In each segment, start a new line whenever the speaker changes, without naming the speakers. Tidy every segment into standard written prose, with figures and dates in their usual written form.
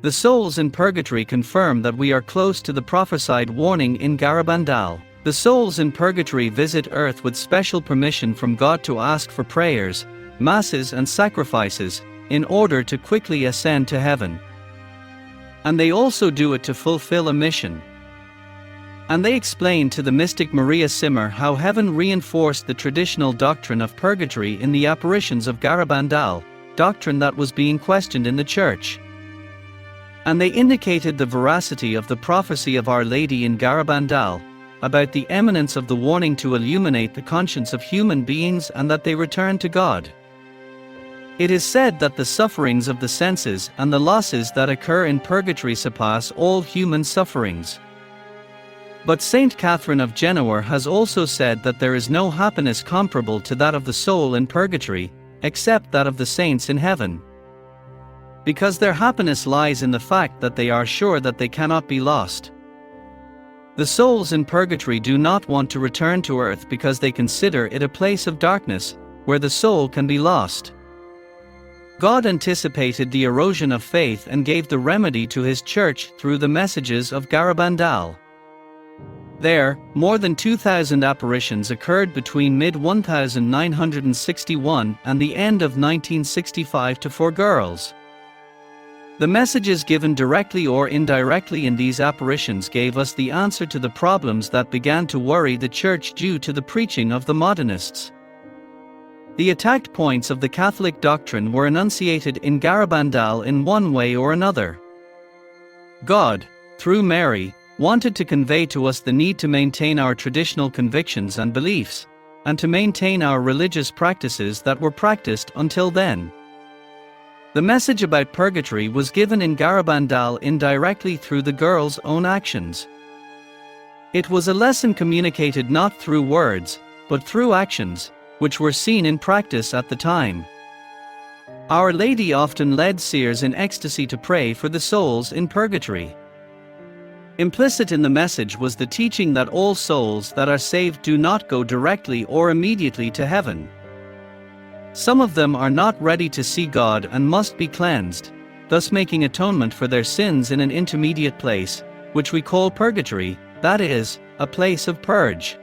The souls in purgatory confirm that we are close to the prophesied warning in Garabandal. The souls in purgatory visit earth with special permission from God to ask for prayers, masses and sacrifices, in order to quickly ascend to heaven. And they also do it to fulfill a mission. And they explain to the mystic Maria Simmer how heaven reinforced the traditional doctrine of purgatory in the apparitions of Garabandal, doctrine that was being questioned in the church. And they indicated the veracity of the prophecy of Our Lady in Garabandal, about the eminence of the warning to illuminate the conscience of human beings and that they return to God. It is said that the sufferings of the senses and the losses that occur in purgatory surpass all human sufferings. But Saint Catherine of Genoa has also said that there is no happiness comparable to that of the soul in purgatory, except that of the saints in heaven. Because their happiness lies in the fact that they are sure that they cannot be lost. The souls in purgatory do not want to return to earth because they consider it a place of darkness, where the soul can be lost. God anticipated the erosion of faith and gave the remedy to His church through the messages of Garabandal. There, more than 2,000 apparitions occurred between mid-1961 and the end of 1965 to 4 girls. The messages given directly or indirectly in these apparitions gave us the answer to the problems that began to worry the Church due to the preaching of the modernists. The attacked points of the Catholic doctrine were enunciated in Garabandal in one way or another. God, through Mary, wanted to convey to us the need to maintain our traditional convictions and beliefs, and to maintain our religious practices that were practiced until then. The message about purgatory was given in Garabandal indirectly through the girls' own actions. It was a lesson communicated not through words, but through actions, which were seen in practice at the time. Our Lady often led seers in ecstasy to pray for the souls in purgatory. Implicit in the message was the teaching that all souls that are saved do not go directly or immediately to heaven. Some of them are not ready to see God and must be cleansed, thus making atonement for their sins in an intermediate place, which we call purgatory, that is, a place of purge.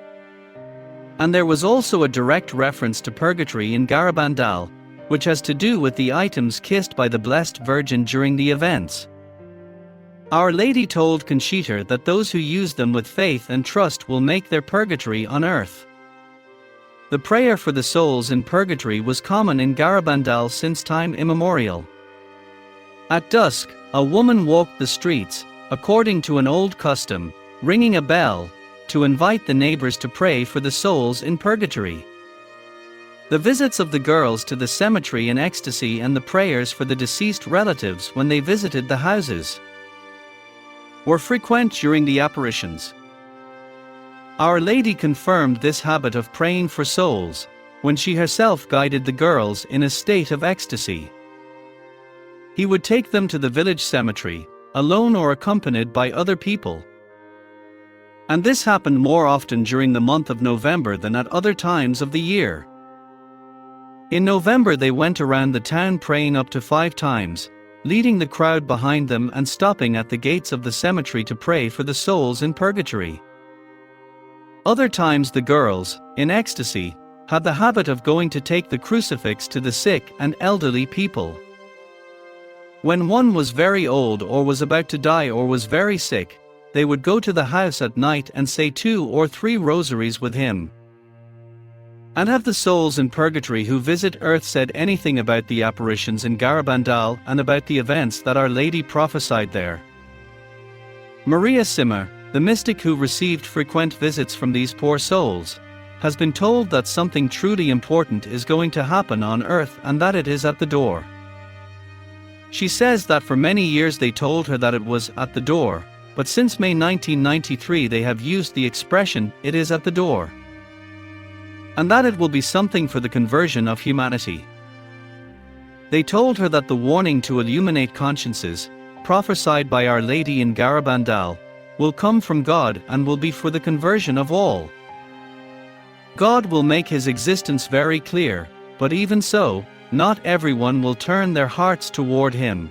And there was also a direct reference to purgatory in Garabandal, which has to do with the items kissed by the Blessed Virgin during the events. Our Lady told Conchita that those who use them with faith and trust will make their purgatory on earth. The prayer for the souls in purgatory was common in Garabandal since time immemorial. At dusk, a woman walked the streets, according to an old custom, ringing a bell, to invite the neighbors to pray for the souls in purgatory. The visits of the girls to the cemetery in ecstasy and the prayers for the deceased relatives when they visited the houses were frequent during the apparitions. Our Lady confirmed this habit of praying for souls, when she herself guided the girls in a state of ecstasy. He would take them to the village cemetery, alone or accompanied by other people. And this happened more often during the month of November than at other times of the year. In November they went around the town praying up to 5 times, leading the crowd behind them and stopping at the gates of the cemetery to pray for the souls in purgatory. Other times the girls, in ecstasy, had the habit of going to take the crucifix to the sick and elderly people. When one was very old or was about to die or was very sick, they would go to the house at night and say 2 or 3 rosaries with him. And have the souls in purgatory who visit earth said anything about the apparitions in Garabandal and about the events that Our Lady prophesied there? Maria Simmer, the mystic who received frequent visits from these poor souls, has been told that something truly important is going to happen on earth and that it is at the door. She says that for many years they told her that it was at the door, but since May 1993 they have used the expression, "it is at the door." And that it will be something for the conversion of humanity. They told her that the warning to illuminate consciences, prophesied by Our Lady in Garabandal, will come from God and will be for the conversion of all. God will make His existence very clear, but even so, not everyone will turn their hearts toward Him.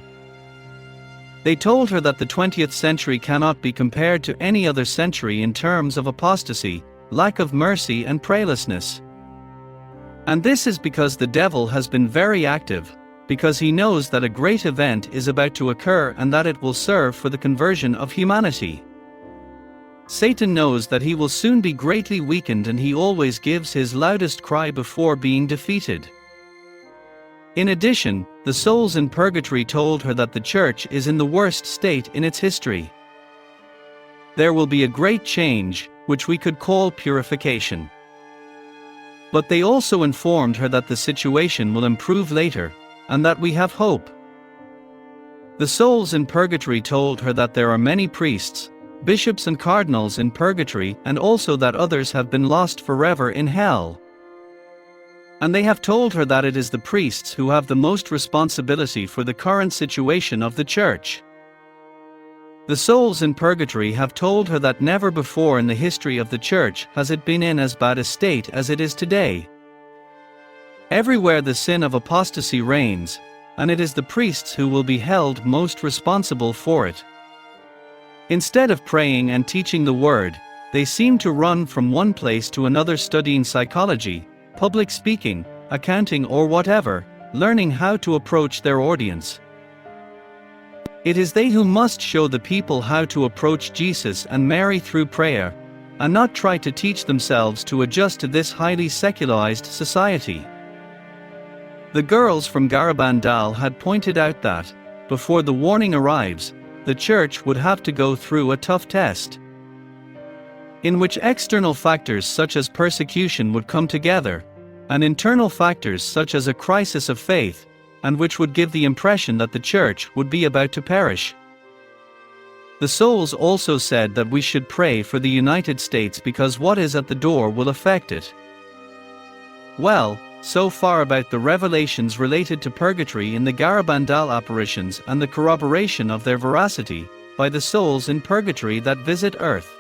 They told her that the 20th century cannot be compared to any other century in terms of apostasy, lack of mercy and prayerlessness. And this is because the devil has been very active, because he knows that a great event is about to occur and that it will serve for the conversion of humanity. Satan knows that he will soon be greatly weakened, and he always gives his loudest cry before being defeated. In addition, the souls in purgatory told her that the church is in the worst state in its history. There will be a great change, which we could call purification. But they also informed her that the situation will improve later, and that we have hope. The souls in purgatory told her that there are many priests, bishops and cardinals in purgatory, and also that others have been lost forever in hell. And they have told her that it is the priests who have the most responsibility for the current situation of the church. The souls in purgatory have told her that never before in the history of the church has it been in as bad a state as it is today. Everywhere the sin of apostasy reigns, and it is the priests who will be held most responsible for it. Instead of praying and teaching the word, they seem to run from one place to another studying psychology, public speaking, accounting or whatever, learning how to approach their audience. It is they who must show the people how to approach Jesus and Mary through prayer, and not try to teach themselves to adjust to this highly secularized society. The girls from Garabandal had pointed out that, before the warning arrives, the church would have to go through a tough test, in which external factors such as persecution would come together, and internal factors such as a crisis of faith, and which would give the impression that the church would be about to perish. The souls also said that we should pray for the United States because what is at the door will affect it. Well, so far about the revelations related to purgatory in the Garabandal apparitions and the corroboration of their veracity by the souls in purgatory that visit earth.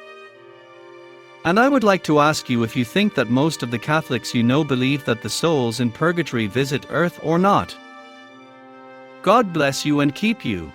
And I would like to ask you if you think that most of the Catholics you know believe that the souls in purgatory visit earth or not. God bless you and keep you.